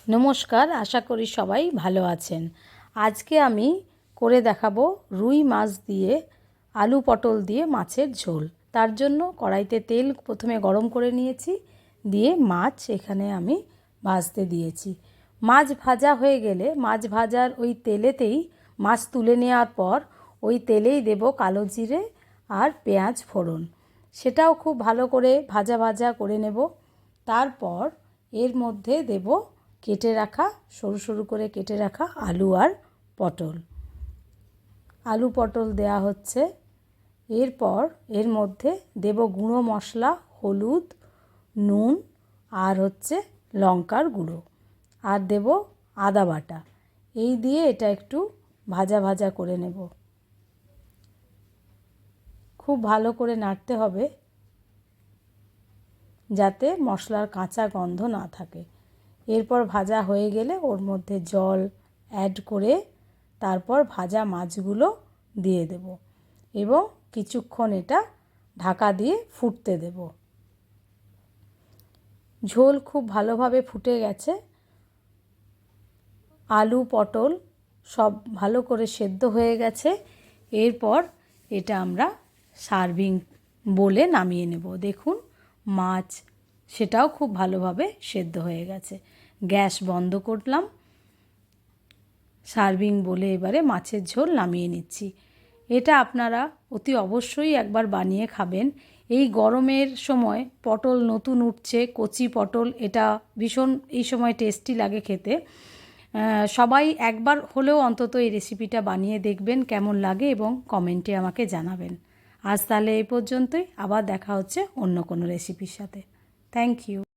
নমস্কার, আশা করি সবাই ভালো আছেন। আজকে আমি করে দেখাবো রুই মাছ দিয়ে আলু পটল দিয়ে মাছের ঝোল। তার জন্য কড়াইতে তেল প্রথমে গরম করে নিয়েছি, দিয়ে মাছ এখানে আমি ভাজতে দিয়েছি। মাছ ভাজা হয়ে গেলে মাছ ভাজার ওই তেলেতেই মাছ তুলে নেওয়ার পর ওই তেলেই দেব কালো জিরে আর পেঁয়াজ ফোড়ন। সেটাও খুব ভালো করে ভাজা ভাজা করে নেব। তারপর এর মধ্যে দেব কেটে রাখা সরু সরু করে কেটে রাখা আলু আর পটল। আলু পটল দেয়া হচ্ছে। এরপর এর মধ্যে দেব গুঁড়ো মশলা, হলুদ, নুন আর লঙ্কার গুঁড়ো, আর দেব আদা বাটা। এই দিয়ে এটা একটু ভাজা ভাজা করে নেব। খুব ভালো করে নাড়তে হবে যাতে মশলার কাঁচা গন্ধ না থাকে। এরপর ভাজা হয়ে গেলে ওর মধ্যে জল অ্যাড করে তারপর ভাজা মাছগুলো দিয়ে দেব এবং কিছুক্ষণ এটা ঢাকা দিয়ে ফুটতে দেব। ঝোল খুব ভালোভাবে ফুটে গেছে। আলু পটল সব ভালো করে সেদ্ধ হয়ে গেছে। এরপর এটা আমরা সার্ভিং বলে নামিয়ে নেব। দেখুন মাছ সেটাও খুব ভালোভাবে সেদ্ধ হয়ে গেছে। গ্যাস বন্ধ করলাম। সার্ভিং বলে এবারে মাছের ঝোল নামিয়ে নিচ্ছি। এটা আপনারা অতি অবশ্যই একবার বানিয়ে খাবেন। এই গরমের সময় পটল নতুন উঠছে, কচি পটল, এটা ভীষণ এই সময় টেস্টি লাগে খেতে। সবাই একবার হলেও অন্তত এই রেসিপিটা বানিয়ে দেখবেন কেমন লাগে এবং কমেন্টে আমাকে জানাবেন। আজ তাহলে এই পর্যন্তই, আবার দেখা হচ্ছে অন্য কোনো রেসিপির সাথে। Thank you.